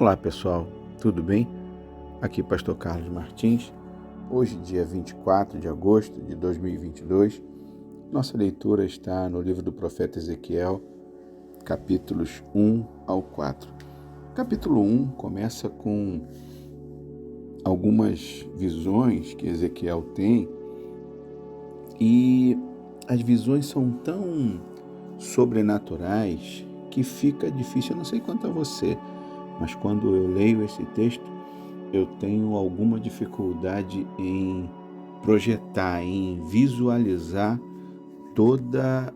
Olá pessoal, tudo bem? Aqui Pastor Carlos Martins. Hoje, dia 24 de agosto de 2022, nossa leitura está no livro do profeta Ezequiel, capítulos 1 ao 4. Capítulo 1 começa com algumas visões que Ezequiel tem, e as visões são tão sobrenaturais que fica difícil. Eu não sei quanto a você, mas quando eu leio esse texto, eu tenho alguma dificuldade em projetar, em visualizar toda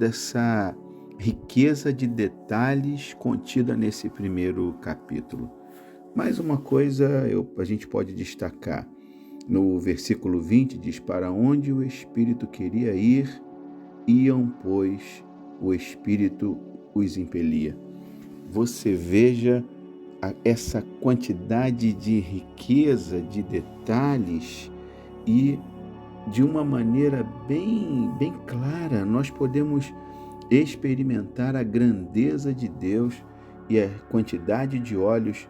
essa riqueza de detalhes contida nesse primeiro capítulo. Mais uma coisa a gente pode destacar. No versículo 20 diz: para onde o Espírito queria ir, iam, pois o Espírito os impelia. Você veja essa quantidade de riqueza, de detalhes, e de uma maneira bem clara nós podemos experimentar a grandeza de Deus e a quantidade de olhos.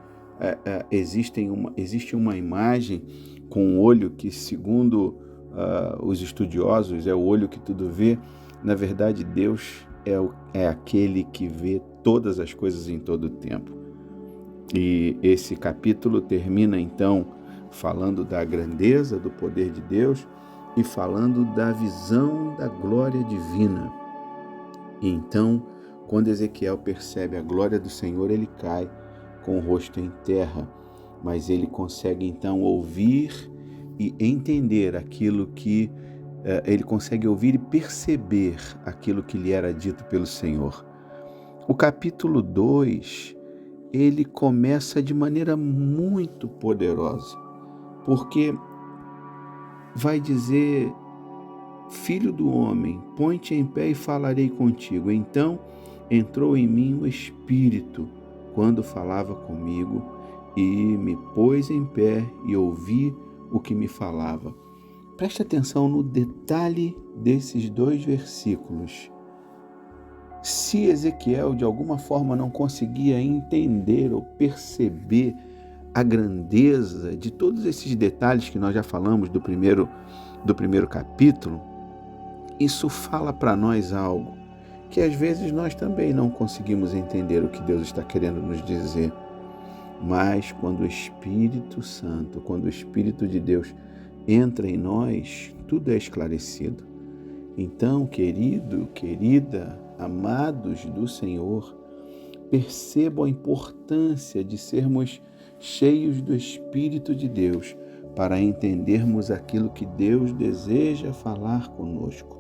Existe uma imagem com um olho que, segundo os estudiosos, é o olho que tudo vê. Na verdade, Deus é aquele que vê todas as coisas em todo o tempo. E esse capítulo termina então falando da grandeza, do poder de Deus e falando da visão da glória divina. E então, quando Ezequiel percebe a glória do Senhor, ele cai com o rosto em terra, mas ele consegue então ouvir e entender aquilo que ele consegue ouvir e perceber aquilo que lhe era dito pelo Senhor. O capítulo 2, ele começa de maneira muito poderosa, porque vai dizer: filho do homem, põe-te em pé e falarei contigo. Então entrou em mim o Espírito quando falava comigo, e me pôs em pé e ouvi o que me falava. Preste atenção no detalhe desses 2 versículos. Se Ezequiel de alguma forma não conseguia entender ou perceber a grandeza de todos esses detalhes que nós já falamos do primeiro capítulo, isso fala para nós algo que às vezes nós também não conseguimos entender o que Deus está querendo nos dizer. Mas quando o Espírito Santo, quando o Espírito de Deus entra em nós, tudo é esclarecido. Então, querido, querida, amados do Senhor, percebam a importância de sermos cheios do Espírito de Deus para entendermos aquilo que Deus deseja falar conosco.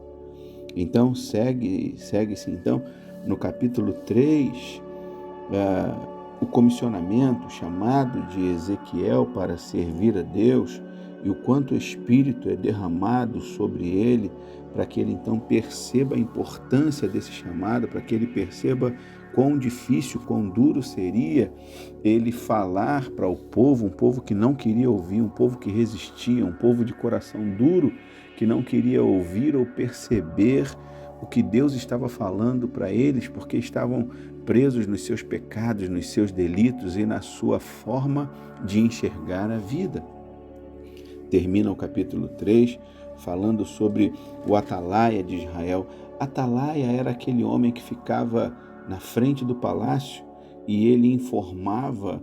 Então, segue-se então no capítulo 3, o comissionamento, o chamado de Ezequiel para servir a Deus, e o quanto o Espírito é derramado sobre ele, para que ele então perceba a importância desse chamado, para que ele perceba quão difícil, quão duro seria ele falar para o povo, um povo que não queria ouvir, um povo que resistia, um povo de coração duro, que não queria ouvir ou perceber o que Deus estava falando para eles, porque estavam presos nos seus pecados, nos seus delitos e na sua forma de enxergar a vida. Termina o capítulo 3 falando sobre o atalaia de Israel. Atalaia era aquele homem que ficava na frente do palácio e ele informava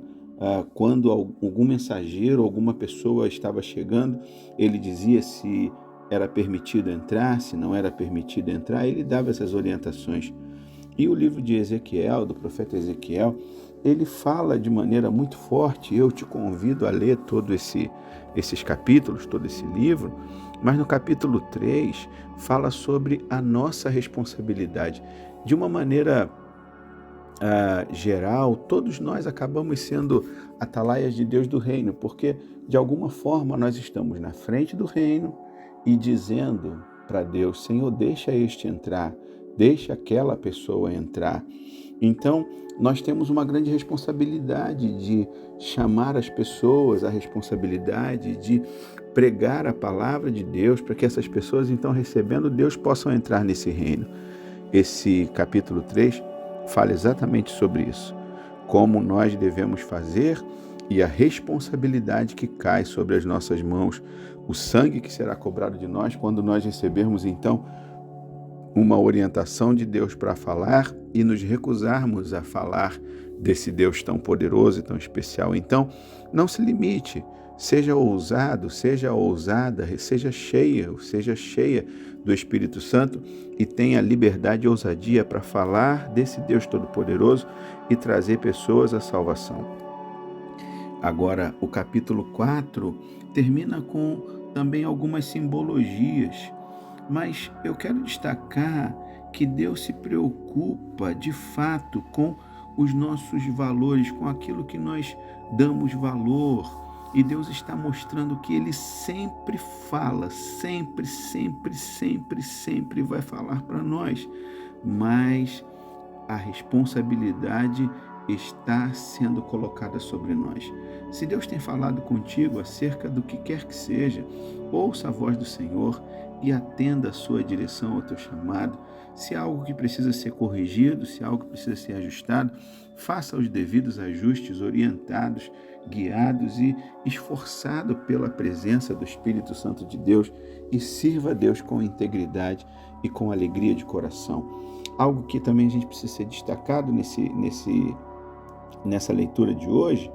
quando algum mensageiro, alguma pessoa estava chegando. Ele dizia se era permitido entrar, se não era permitido entrar, ele dava essas orientações. E o livro de Ezequiel, do profeta Ezequiel, ele fala de maneira muito forte. Eu te convido a ler todos esses capítulos, todo esse livro, mas no capítulo 3 fala sobre a nossa responsabilidade. De uma maneira geral, todos nós acabamos sendo atalaias de Deus do reino, porque de alguma forma nós estamos na frente do reino e dizendo para Deus: Senhor, deixa este entrar, deixa aquela pessoa entrar. Então, nós temos uma grande responsabilidade de chamar as pessoas, a responsabilidade de pregar a palavra de Deus, para que essas pessoas, então, recebendo Deus, possam entrar nesse reino. Esse capítulo 3 fala exatamente sobre isso. como nós devemos fazer e a responsabilidade que cai sobre as nossas mãos, o sangue que será cobrado de nós quando nós recebermos, então, uma orientação de Deus para falar e nos recusarmos a falar desse Deus tão poderoso e tão especial. Então, não se limite, seja ousado, seja ousada, seja cheia do Espírito Santo e tenha liberdade e ousadia para falar desse Deus Todo-Poderoso e trazer pessoas à salvação. Agora, o capítulo 4 termina com também algumas simbologias, mas eu quero destacar que Deus se preocupa de fato com os nossos valores, com aquilo que nós damos valor. E Deus está mostrando que Ele sempre fala, sempre vai falar para nós. Mas a responsabilidade está sendo colocada sobre nós. Se Deus tem falado contigo acerca do que quer que seja, ouça a voz do Senhor e atenda a sua direção ao teu chamado. Se há algo que precisa ser corrigido, se há algo que precisa ser ajustado, faça os devidos ajustes, orientados, guiados e esforçado pela presença do Espírito Santo de Deus, e sirva a Deus com integridade e com alegria de coração. Algo que também a gente precisa ser destacado nessa leitura de hoje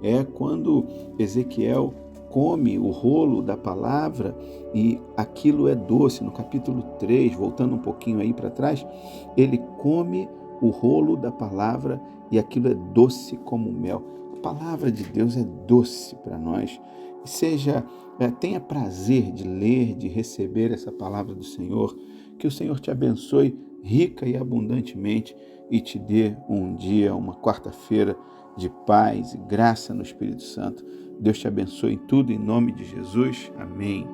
é quando Ezequiel come o rolo da palavra e aquilo é doce. No capítulo 3, voltando um pouquinho aí para trás, ele come o rolo da palavra e aquilo é doce como mel. A palavra de Deus é doce para nós. Tenha prazer de ler, de receber essa palavra do Senhor. Que o Senhor te abençoe rica e abundantemente e te dê um dia, uma quarta-feira de paz e graça no Espírito Santo. Deus te abençoe em tudo, em nome de Jesus. Amém.